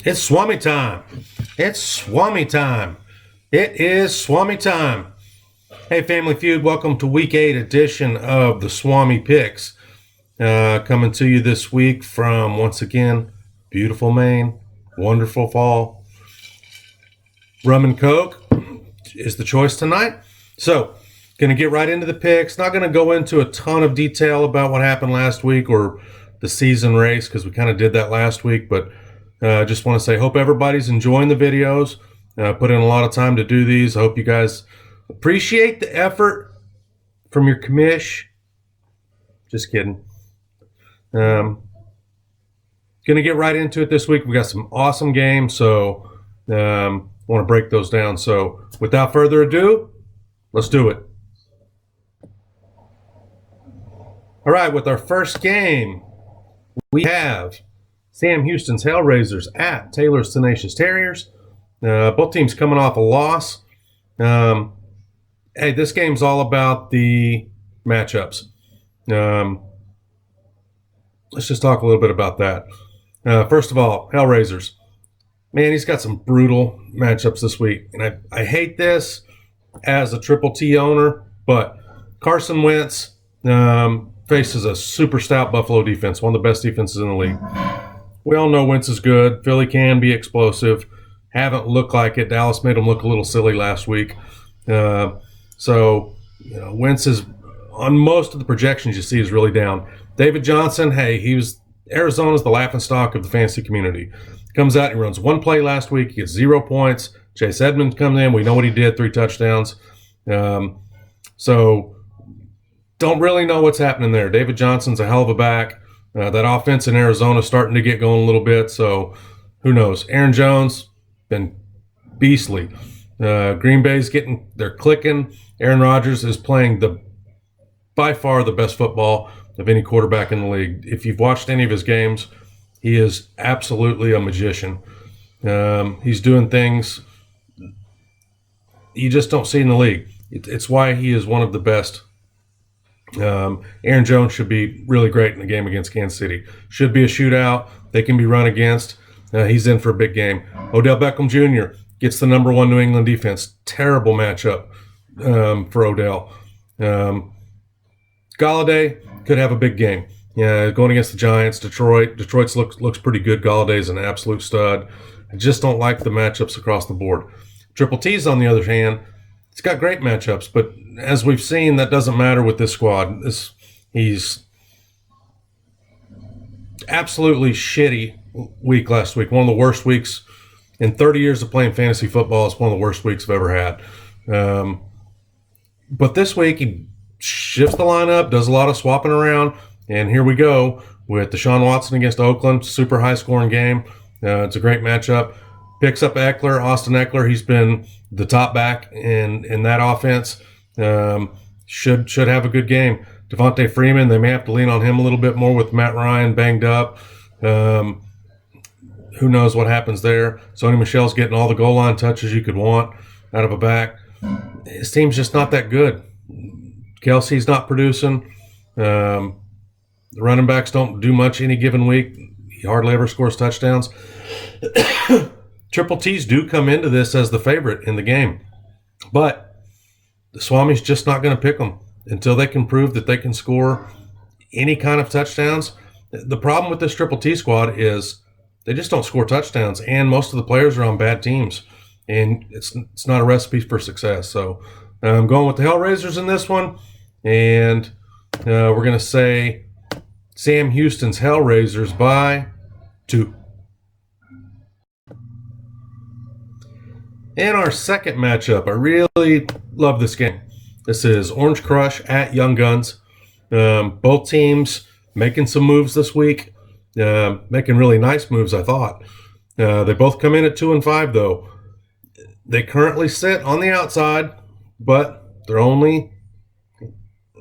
It's swami time. It's swami time. It is swami time. Hey, Family Feud, welcome to Week 8 edition of the Swami Picks. Coming to you this week from, once again, beautiful Maine, wonderful fall. Rum and Coke is the choice tonight. So, going to get right into the picks. Not going to go into a ton of detail about what happened last week or the season race because we kind of did that last week, but just want to say, hope everybody's enjoying the videos. Put in a lot of time to do these. I hope you guys appreciate the effort from your commish. Just kidding. Going to get right into it this week. We got some awesome games, so want to break those down. So without further ado, let's do it. All right, with our first game, we have Sam Houston's Hellraisers at Taylor's Tenacious Terriers. Both teams coming off a loss. Hey, this game's all about the matchups. Let's just talk a little bit about that. First of all, Hellraisers. Man, he's got some brutal matchups this week. And I hate this as a Triple T owner, but Carson Wentz faces a super stout Buffalo defense, one of the best defenses in the league. We all know Wentz is good. Philly can be explosive. Haven't looked like it. Dallas made him look a little silly last week. So, Wentz is, on most of the projections you see, is really down. David Johnson, hey, Arizona's the laughingstock of the fantasy community. Comes out, he runs one play last week, he gets 0 points. Chase Edmonds comes in, we know what he did, 3 touchdowns. So, don't really know what's happening there. David Johnson's a hell of a back. That offense in Arizona is starting to get going a little bit, so who knows. Aaron Jones, been beastly. Green Bay's they're clicking. Aaron Rodgers is playing by far the best football of any quarterback in the league. If you've watched any of his games, he is absolutely a magician. He's doing things you just don't see in the league. It's why he is one of the best. Aaron Jones should be really great in the game against Kansas City. Should be a shootout. They can be run against. He's in for a big game. Odell Beckham Jr. gets the number 1 New England defense. Terrible matchup for Odell. Galladay could have a big game. Going against the Giants. Detroit's looks pretty good. Galladay's an absolute stud. I just don't like the matchups across the board. Triple T's, on the other hand, it's got great matchups, but as we've seen, that doesn't matter with this squad. He's absolutely shitty week last week. One of the worst weeks in 30 years of playing fantasy football. It's one of the worst weeks I've ever had. But this week, he shifts the lineup, does a lot of swapping around, and here we go with Deshaun Watson against Oakland. Super high-scoring game. It's a great matchup. Picks up Austin Eckler. He's been the top back in that offense. Should have a good game. Devontae Freeman, they may have to lean on him a little bit more with Matt Ryan banged up. Who knows what happens there. Sony Michel's getting all the goal line touches you could want out of a back. His team's just not that good. Kelsey's not producing. The running backs don't do much any given week. He hardly ever scores touchdowns. Triple T's do come into this as the favorite in the game. But the Swami's just not going to pick them until they can prove that they can score any kind of touchdowns. The problem with this Triple T squad is they just don't score touchdowns, and most of the players are on bad teams, and it's not a recipe for success. So I'm going with the Hellraisers in this one, and we're going to say Sam Houston's Hellraisers by 2. In our second matchup, I really love this game. This is Orange Crush at Young Guns. Both teams making some moves this week. Making really nice moves, I thought. They both come in at 2-5, though. They currently sit on the outside, but they're only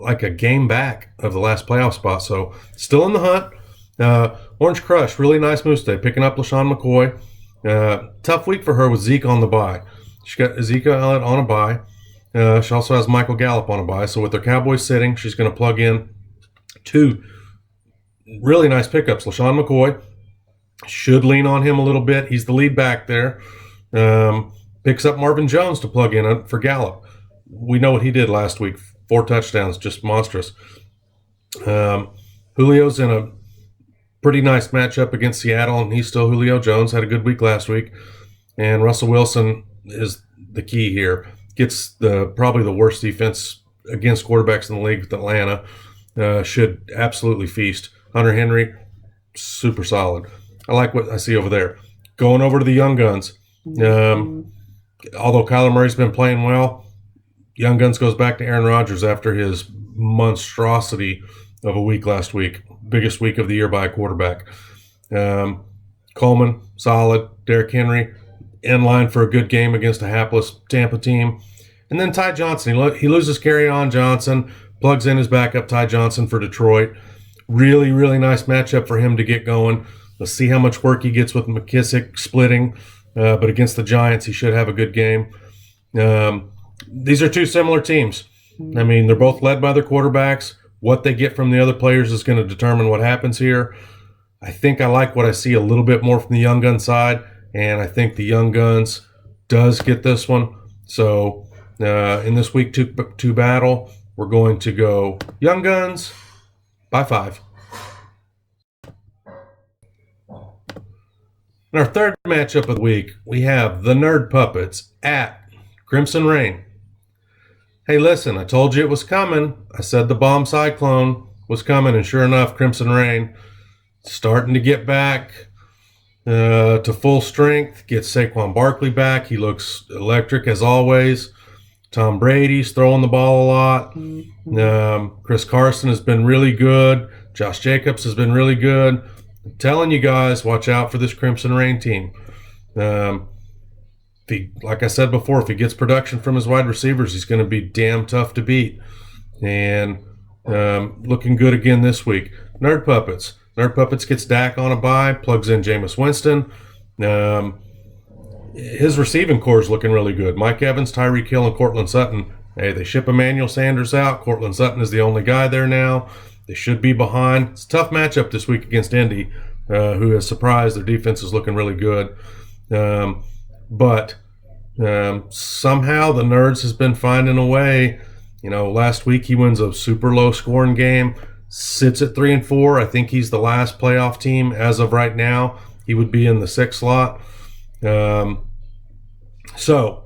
like a game back of the last playoff spot, so still in the hunt. Orange Crush, really nice moves today, picking up LaShawn McCoy. Tough week for her with Zeke on the bye. She got Ezekiel Elliott on a bye. She also has Michael Gallup on a bye. So with their Cowboys sitting, she's going to plug in 2 really nice pickups. LaShawn McCoy Should lean on him a little bit. He's the lead back there. Picks up Marvin Jones to plug in for Gallup. We know what he did last week. 4 touchdowns, just monstrous. Julio's in a pretty nice matchup against Seattle, and he's still Julio Jones. Had a good week last week. And Russell Wilson is the key here. Gets probably the worst defense against quarterbacks in the league with Atlanta. Should absolutely feast. Hunter Henry, super solid. I like what I see over there. Going over to the Young Guns. Although Kyler Murray's been playing well, Young Guns goes back to Aaron Rodgers after his monstrosity of a week last week. Biggest week of the year by a quarterback. Coleman, solid. Derrick Henry, in line for a good game against a hapless Tampa team. And then Ty Johnson. He loses Kerryon Johnson, plugs in his backup Ty Johnson for Detroit. Really, really nice matchup for him to get going. Let's see how much work he gets with McKissick splitting. But against the Giants, he should have a good game. These are two similar teams. I mean, they're both led by their quarterbacks. What they get from the other players is going to determine what happens here. I think I like what I see a little bit more from the Young Gun side, and I think the Young Guns does get this one. So in this week 2 battle, we're going to go Young Guns by 5. In our third matchup of the week, we have the Nerd Puppets at Crimson Rain. Hey, listen, I told you it was coming. I said the bomb cyclone was coming, and sure enough, Crimson Rain starting to get back to full strength. Gets Saquon Barkley back. He looks electric as always. Tom Brady's throwing the ball a lot. Chris Carson has been really good. Josh Jacobs has been really good. I'm telling you guys, watch out for this Crimson Rain team. Like I said before, if he gets production from his wide receivers, he's going to be damn tough to beat. And looking good again this week. Nerd Puppets. Nerd Puppets gets Dak on a bye, plugs in Jameis Winston. His receiving core is looking really good. Mike Evans, Tyreek Hill, and Cortland Sutton. Hey, they ship Emmanuel Sanders out. Cortland Sutton is the only guy there now. They should be behind. It's a tough matchup this week against Indy, who has surprised. Their defense is looking really good. But somehow the Nerds has been finding a way. You know, last week he wins a super low scoring game, sits at 3-4. I think he's the last playoff team as of right now. He would be in the 6th slot. So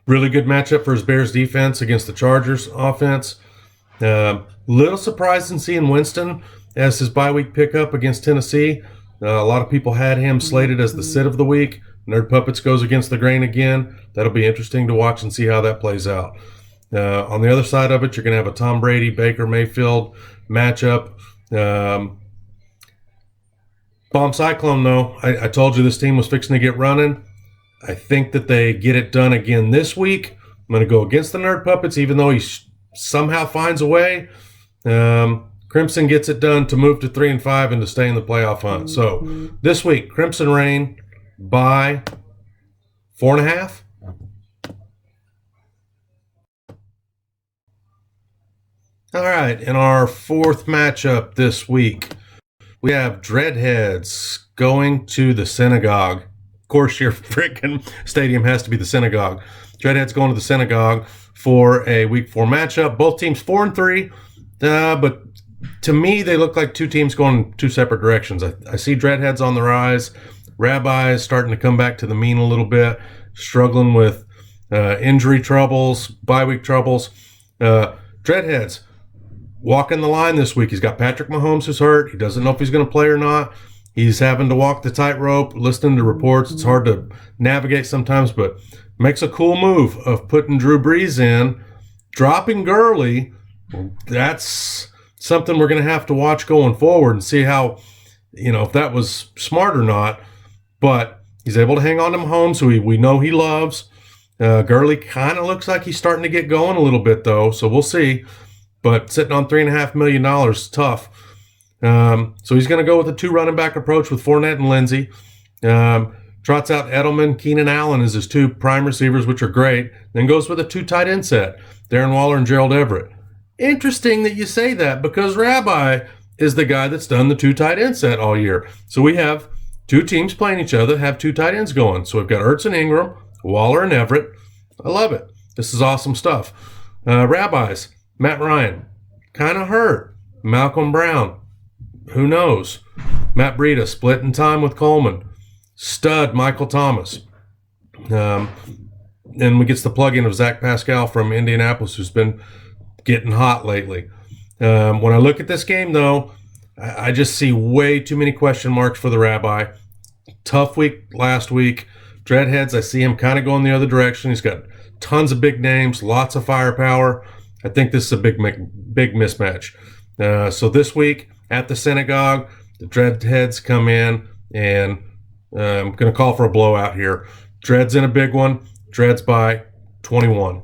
really good matchup for his Bears defense against the Chargers offense. Little surprised in seeing Winston as his bye week pickup against Tennessee. A lot of people had him slated as the sit of the week. Nerd Puppets goes against the grain again. That'll be interesting to watch and see how that plays out. On the other side of it, you're going to have a Tom Brady, Baker Mayfield matchup. Bomb Cyclone, though. I told you this team was fixing to get running. I think that they get it done again this week. I'm going to go against the Nerd Puppets, even though he somehow finds a way. Crimson gets it done to move to 3-5 and to stay in the playoff hunt. So this week, Crimson Rain by 4.5. All right, in our fourth matchup this week, we have Dreadheads going to the synagogue. Of course, your freaking stadium has to be the synagogue. Dreadheads going to the synagogue for a week 4 matchup. Both teams 4-3, but to me, they look like two teams going 2 separate directions. I see Dreadheads on the rise. Rabbi is starting to come back to the mean a little bit, struggling with injury troubles, bye week troubles. Dreadheads walking the line this week. He's got Patrick Mahomes who's hurt. He doesn't know if he's going to play or not. He's having to walk the tightrope, listening to reports. It's hard to navigate sometimes, but makes a cool move of putting Drew Brees in, dropping Gurley. That's something we're going to have to watch going forward and see how, if that was smart or not. But he's able to hang on to Mahomes, who we know he loves. Gurley kind of looks like he's starting to get going a little bit, though, so we'll see. But sitting on $3.5 million is tough. So he's going to go with a 2 running back approach with Fournette and Lindsey. Trots out Edelman, Keenan Allen as his 2 prime receivers, which are great. Then goes with a 2 tight end set, Darren Waller and Gerald Everett. Interesting that you say that because Rabbi is the guy that's done the 2 tight end set all year. So we have Two teams playing each other have two tight ends going. So we've got Ertz and Ingram, Waller and Everett. I love it. This is awesome stuff. Rabbis, Matt Ryan, kind of hurt. Malcolm Brown, who knows? Matt Breida, splitting time with Coleman. Stud, Michael Thomas. And we get the plug-in of Zach Pascal from Indianapolis, who's been getting hot lately. When I look at this game, though, I just see way too many question marks for the Rabbi. Tough week last week. Dreadheads, I see him kind of going the other direction. He's got tons of big names, lots of firepower. I think this is a big mismatch. So this week at the synagogue, the Dreadheads come in, and I'm going to call for a blowout here. Dreads in a big one. Dreads by 21.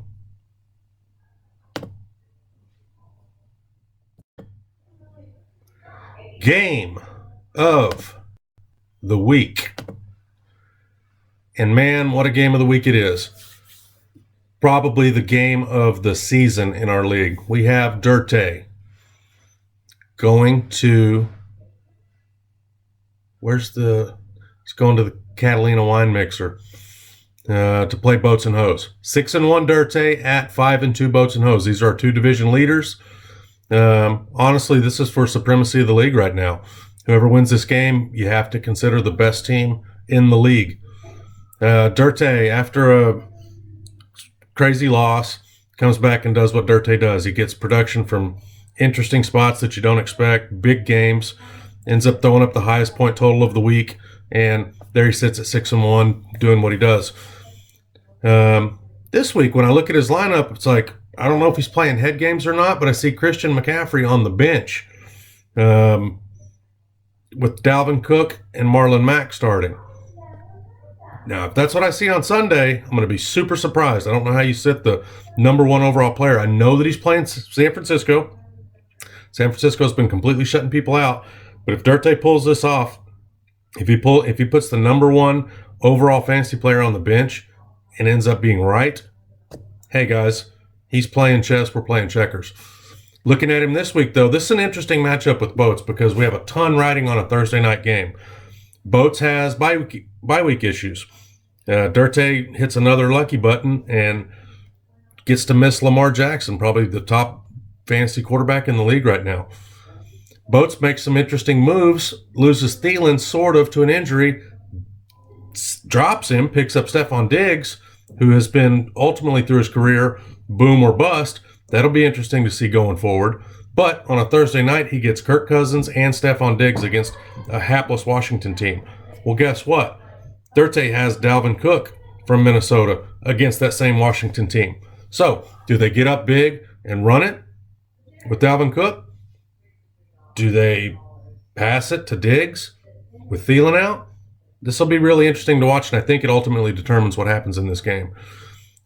Game of the week. And man, what a game of the week it is. Probably the game of the season in our league. We have Dirte going to, he's going to the Catalina wine mixer to play Boats and Hose. 6-1 Dirte at 5-2 Boats and Hose. These are our two division leaders. Honestly, this is for supremacy of the league right now. Whoever wins this game, you have to consider the best team in the league. Dirte, after a crazy loss, comes back and does what Dirte does. He gets production from interesting spots that you don't expect, big games, ends up throwing up the highest point total of the week, and there he sits at 6-1 doing what he does. This week, when I look at his lineup, it's like, I don't know if he's playing head games or not, but I see Christian McCaffrey on the bench with Dalvin Cook and Marlon Mack starting. Now, if that's what I see on Sunday, I'm going to be super surprised. I don't know how you sit the number one overall player. I know that he's playing San Francisco. San Francisco's been completely shutting people out. But if Dirte pulls this off, if he puts the number one overall fantasy player on the bench and ends up being right, hey guys, he's playing chess, we're playing checkers. Looking at him this week, though, this is an interesting matchup with Boats because we have a ton riding on a Thursday night game. Boats has bye week issues. Dirte hits another lucky button and gets to miss Lamar Jackson, probably the top fantasy quarterback in the league right now. Boats makes some interesting moves, loses Thielen sort of to an injury, drops him, picks up Stephon Diggs, who has been ultimately through his career boom or bust. That'll be interesting to see going forward. But on a Thursday night, he gets Kirk Cousins and Stephon Diggs against a hapless Washington team. Well, guess what? Dirte has Dalvin Cook from Minnesota against that same Washington team. So, do they get up big and run it with Dalvin Cook? Do they pass it to Diggs with Thielen out? This will be really interesting to watch, and I think it ultimately determines what happens in this game.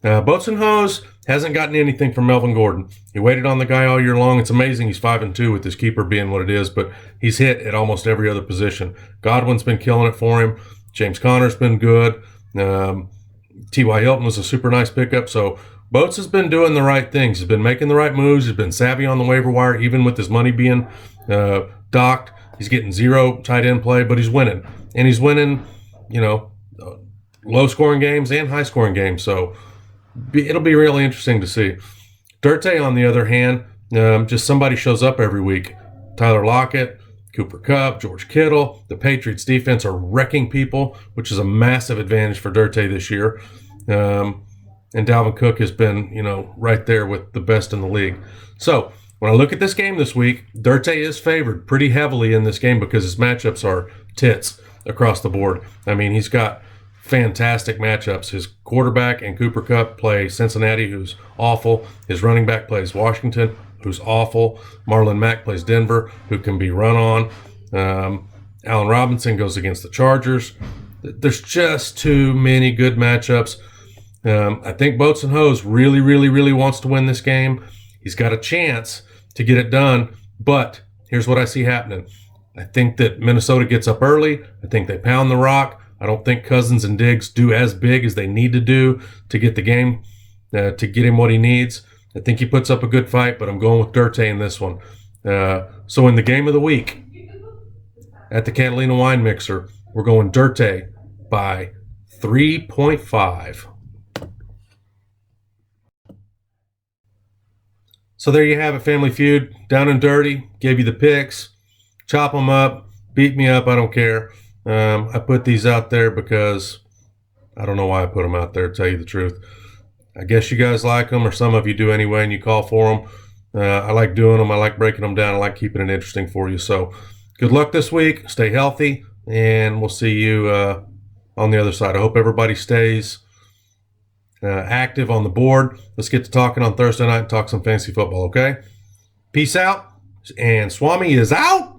Boats and Hose hasn't gotten anything from Melvin Gordon. He waited on the guy all year long. It's amazing he's 5-2 with his keeper being what it is, but he's hit at almost every other position. Godwin's been killing it for him. James Conner's been good. T.Y. Hilton was a super nice pickup. So Boats has been doing the right things. He's been making the right moves. He's been savvy on the waiver wire, even with his money being docked. He's getting zero tight end play, but he's winning. And he's winning, low-scoring games and high-scoring games. So it'll be really interesting to see. Dirte, on the other hand, just somebody shows up every week. Tyler Lockett, Cooper Kupp, George Kittle. The Patriots defense are wrecking people, which is a massive advantage for Dirte this year. And Dalvin Cook has been, right there with the best in the league. So when I look at this game this week, Dirte is favored pretty heavily in this game because his matchups are tits across the board. I mean, he's got fantastic matchups. His quarterback and Cooper Kupp play Cincinnati, who's awful. His running back plays Washington, who's awful. Marlon Mack plays Denver, who can be run on. Allen Robinson goes against the Chargers. There's just too many good matchups. I think Boats and Hose really, really, really wants to win this game. He's got a chance to get it done, but here's what I see happening. I think that Minnesota gets up early. I think they pound the rock. I don't think Cousins and Diggs do as big as they need to do to get the game, to get him what he needs. I think he puts up a good fight, but I'm going with Dirte in this one. So in the game of the week at the Catalina Wine Mixer, We're going Dirty by 3.5. So there you have it, Family Feud. Down and dirty. Gave you the picks. Chop them up. Beat me up. I don't care. I put these out there because I don't know why I put them out there, to tell you the truth. I guess you guys like them, or some of you do anyway, and you call for them. I like doing them. I like breaking them down. I like keeping it interesting for you. So good luck this week. Stay healthy, and we'll see you on the other side. I hope everybody stays active on the board. Let's get to talking on Thursday night and talk some fantasy football, okay? Peace out, and Swami is out.